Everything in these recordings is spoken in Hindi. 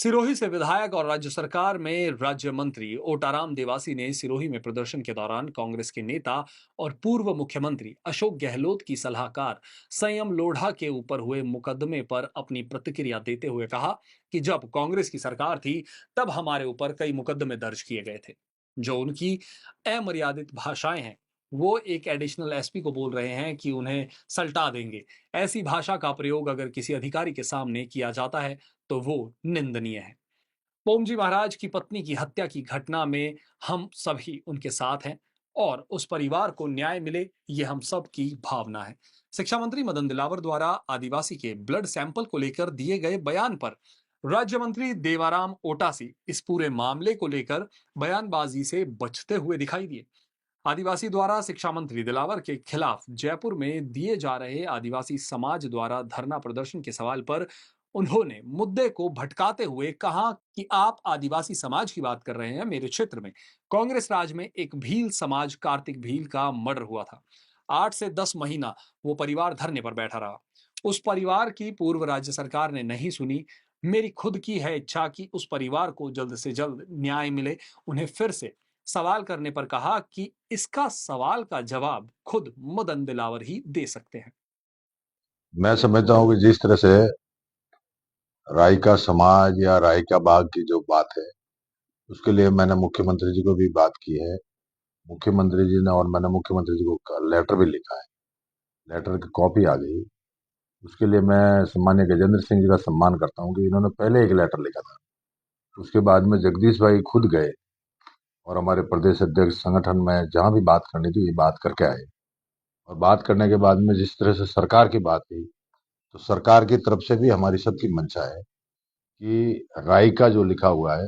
सिरोही से विधायक और राज्य सरकार में राज्य मंत्री ओटाराम देवासी ने सिरोही में प्रदर्शन के दौरान कांग्रेस के नेता और पूर्व मुख्यमंत्री अशोक गहलोत की सलाहकार संयम लोढ़ा के ऊपर हुए मुकदमे पर अपनी प्रतिक्रिया देते हुए कहा कि जब कांग्रेस की सरकार थी तब हमारे ऊपर कई मुकदमे दर्ज किए गए थे। जो उनकी अमर्यादित भाषाएं हैं, वो एक एडिशनल एसपी को बोल रहे हैं कि उन्हें सल्टा देंगे। ऐसी भाषा का प्रयोग अगर किसी अधिकारी के सामने किया जाता है तो वो निंदनीय है। ओमजी महाराज की पत्नी की हत्या की घटना में हम सभी उनके साथ हैं और उस परिवार को न्याय मिले, ये हम सब की भावना है। शिक्षा मंत्री मदन दिलावर द्वारा आदिवासी के ब्लड सैंपल को लेकर दिए गए बयान पर राज्य मंत्री देवाराम ओटासी इस पूरे मामले को लेकर बयानबाजी से बचते हुए दिखाई दिए। आदिवासी द्वारा शिक्षा मंत्री दिलावर के खिलाफ जयपुर में दिए जा रहे आदिवासी समाज द्वारा धरना प्रदर्शन के सवाल पर उन्होंने मुद्दे को भटकाते हुए कहा कि आप आदिवासी समाज की बात कर रहे हैं। मेरे क्षेत्र में कांग्रेस राज में एक भील समाज कार्तिक भील का मर्डर हुआ था। 8 से 10 महीना वो परिवार धरने पर बैठा रहा। उस परिवार की पूर्व राज्य सरकार ने नहीं सुनी। मेरी खुद की है इच्छा कि उस परिवार को जल्द से जल्द न्याय मिले। उन्हें फिर से सवाल करने पर कहा कि इसका सवाल का जवाब खुद मदन दिलावर ही दे सकते हैं। मैं समझता हूँ कि जिस तरह से रायका समाज या रायका बाग की जो बात है, उसके लिए मैंने मुख्यमंत्री जी को भी बात की है। मुख्यमंत्री जी ने और मैंने मुख्यमंत्री जी को लेटर भी लिखा है। लेटर की कॉपी आ गई। उसके लिए मैं सम्मान्य गजेंद्र सिंह जी का सम्मान करता हूँ कि इन्होंने पहले एक लेटर लिखा था। उसके बाद में जगदीश भाई खुद गए और हमारे प्रदेश अध्यक्ष संगठन में जहां भी बात करनी थी ये बात करके आए। और बात करने के बाद में जिस तरह से सरकार की बात हुई, तो सरकार की तरफ से भी हमारी सबकी मंशा है कि रायका जो लिखा हुआ है,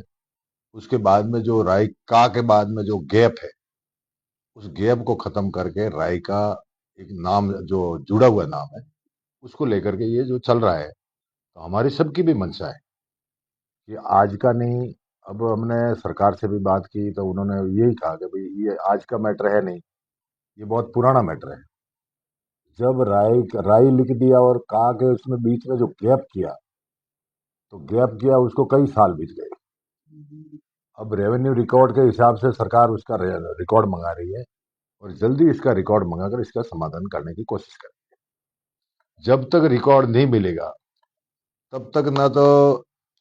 उसके बाद में जो रायका के बाद में जो गैप है, उस गैप को खत्म करके रायका एक नाम जो जुड़ा हुआ नाम है, उसको लेकर के ये जो चल रहा है, तो हमारी सबकी भी मंशा है कि आज का नहीं। अब हमने सरकार से भी बात की तो उन्होंने यही कहा कि भाई ये आज का मैटर है नहीं, ये बहुत पुराना मैटर है। जब राई लिख दिया और कहा कि उसमें बीच में जो गैप किया, तो गैप किया उसको कई साल बीत गए। अब रेवेन्यू रिकॉर्ड के हिसाब से सरकार उसका रिकॉर्ड मंगा रही है और जल्दी इसका रिकॉर्ड मंगाकर इसका समाधान करने की कोशिश करें। जब तक रिकॉर्ड नहीं मिलेगा तब तक ना तो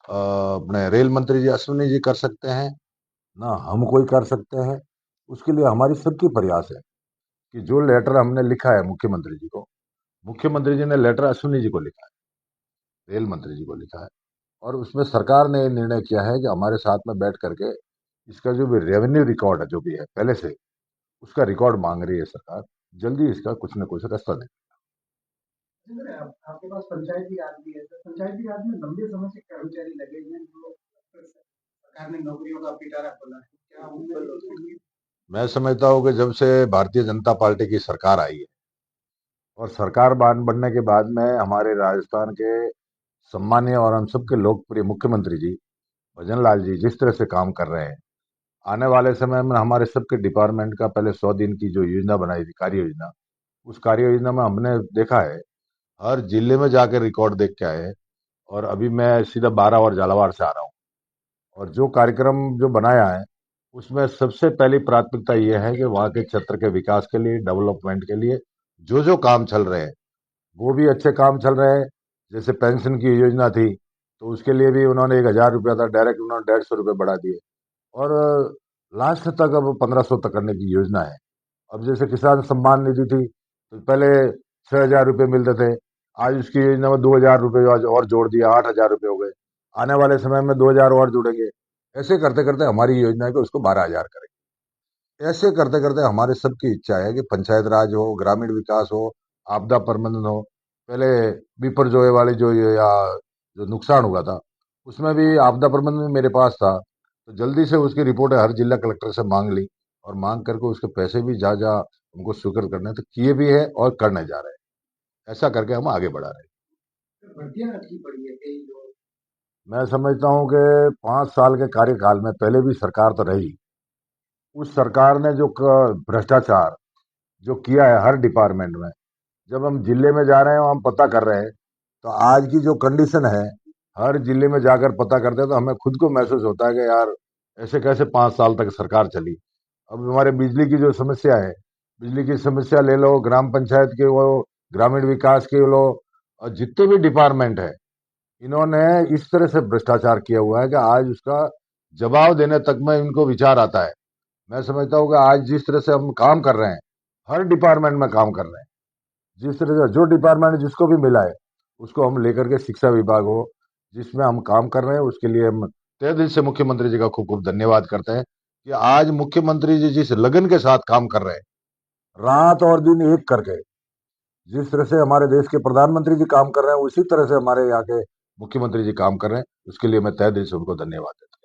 अपने रेल मंत्री जी अश्विनी जी कर सकते हैं, ना हम कोई कर सकते हैं। उसके लिए हमारी सबकी प्रयास है कि जो लेटर हमने लिखा है मुख्यमंत्री जी को, मुख्यमंत्री जी ने लेटर अश्विनी जी को लिखा है, रेल मंत्री जी को लिखा है, और उसमें सरकार ने निर्णय किया है कि हमारे साथ में बैठ करके इसका जो भी रेवेन्यू रिकॉर्ड है जो भी है पहले से, उसका रिकॉर्ड मांग रही है सरकार। जल्दी इसका कुछ न कुछ रास्ता दे। आपके पास पंचायती राज भी है, तो पंचायती राज में लंबे समय से कर्मचारी लगे हुए हैं जो सरकार ने नौकरियों का पिटारा खोला है, क्या उनमें मैं समझता हूँ कि जब से भारतीय जनता पार्टी की सरकार आई है और सरकार बनने के बाद में हमारे राजस्थान के सम्मानीय और हम सबके लोकप्रिय मुख्यमंत्री जी भजन लाल जी जिस तरह से काम कर रहे हैं, आने वाले समय में हमारे सबके डिपार्टमेंट का पहले 100 दिन की जो योजना बनाई थी, कार्य योजना, उस कार्य योजना में हमने देखा है हर जिले में जाकर रिकॉर्ड देख के आए हैं। और अभी मैं सीधा 12 और झालावाड़ से आ रहा हूँ और जो कार्यक्रम जो बनाया है उसमें सबसे पहली प्राथमिकता यह है कि वहाँ के क्षेत्र के विकास के लिए, डेवलपमेंट के लिए जो जो काम चल रहे हैं वो भी अच्छे काम चल रहे हैं। जैसे पेंशन की योजना थी तो उसके लिए भी उन्होंने 1,000 रुपया था, डायरेक्ट उन्होंने 150 रुपये बढ़ा दिए और लास्ट तक अब 1,500 तक करने की योजना है। अब जैसे किसान सम्मान निधि थी तो पहले 6,000 रुपये मिलते थे, आज उसकी योजना में 2,000 रुपये आज और जोड़ दिया, 8,000 रुपये हो गए। आने वाले समय में 2,000 और जुड़ेंगे। ऐसे करते करते हमारी योजना है कि उसको 12,000 करें। ऐसे करते करते हमारे सबकी इच्छा है कि पंचायत राज हो, ग्रामीण विकास हो, आपदा प्रबंधन हो। पहले बिपरजोय वाली जो या जो नुकसान हुआ था उसमें भी आपदा प्रबंधन मेरे पास था, तो जल्दी से उसकी रिपोर्ट हर जिला कलेक्टर से मांग ली और मांग करके उसके पैसे भी जा जा उनको स्वीकृत करने तो किए भी है और करने जा रहे हैं। ऐसा करके हम आगे बढ़ा रहे हैं। भर्तियां अटकी पड़ी है कई जो मैं समझता हूँ कि 5 साल के कार्यकाल में पहले भी सरकार तो रही, उस सरकार ने जो भ्रष्टाचार जो किया है हर डिपार्टमेंट में, जब हम जिले में जा रहे हैं और हम पता कर रहे हैं तो आज की जो कंडीशन है हर जिले में जाकर पता करते हैं तो हमें खुद को महसूस होता है कि यार ऐसे कैसे 5 साल तक सरकार चली। अब हमारे बिजली की जो समस्या है, बिजली की समस्या ले लो, ग्राम पंचायत के वो, ग्रामीण विकास के लो, और जितने भी डिपार्टमेंट है, इन्होंने इस तरह से भ्रष्टाचार किया हुआ है कि आज उसका जवाब देने तक में इनको विचार आता है। मैं समझता हूँ कि आज जिस तरह से हम काम कर रहे हैं, हर डिपार्टमेंट में काम कर रहे हैं, जिस तरह से जो डिपार्टमेंट जिसको भी मिला है उसको हम लेकर के, शिक्षा विभाग हो जिसमें हम काम कर रहे हैं, उसके लिए हम तहे दिल से मुख्यमंत्री जी का खूब खूब धन्यवाद करते हैं कि आज मुख्यमंत्री जी जिस लगन के साथ काम कर रहे हैं, रात और दिन एक करके, जिस तरह से हमारे देश के प्रधानमंत्री जी काम कर रहे हैं, उसी तरह से हमारे यहाँ के मुख्यमंत्री जी काम कर रहे हैं। उसके लिए मैं तहे दिल से उनको धन्यवाद देता हूँ।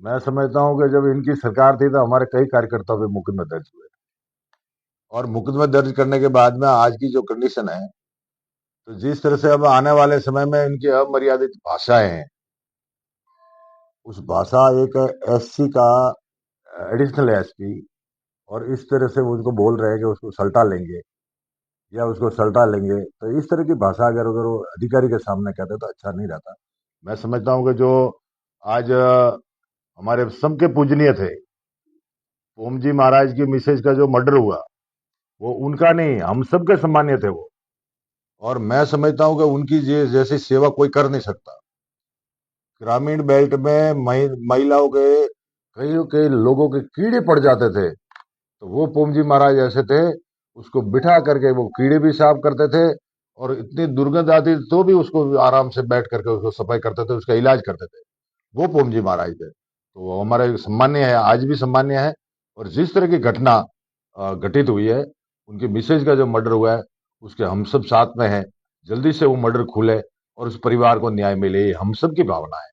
मैं समझता हूँ कि जब इनकी सरकार थी तो हमारे कई कार्यकर्ताओं पे मुकदमे दर्ज हुए, और मुकदमे दर्ज करने के बाद में आज की जो कंडीशन है, तो जिस तरह से अब आने वाले समय में इनकी अमर्यादित भाषाएं हैं, उस भाषा एक एससी का एडिशनल एसपी, और इस तरह से वो उनको बोल रहे हैं कि उसको सल्टा लेंगे या उसको सल्टा लेंगे, तो इस तरह की भाषा अगर वो अधिकारी के सामने कहते तो अच्छा नहीं रहता। मैं समझता हूँ कि जो आज हमारे सबके पूजनीय थे, ओम जी महाराज की मिसेज का जो मर्डर हुआ, वो उनका नहीं, हम सबके सम्मान्य थे वो। और मैं समझता हूँ कि उनकी जैसी सेवा कोई कर नहीं सकता। ग्रामीण बेल्ट में महिलाओं के, कई के लोगों के कीड़े पड़ जाते थे, तो वो पोम जी महाराज ऐसे थे, उसको बिठा करके वो कीड़े भी साफ करते थे, और इतनी दुर्गंध आती तो भी उसको आराम से बैठ करके उसको सफाई करते थे, उसका इलाज करते थे। वो पोम जी महाराज थे, तो वो हमारे सम्मान्य है, आज भी सम्मान्य है। और जिस तरह की घटना घटित हुई है, उनकी मिसेज का जो मर्डर हुआ है, उसके हम सब साथ में हैं। जल्दी से वो मर्डर खुले और उस परिवार को न्याय मिले, ये हम सब की भावना है।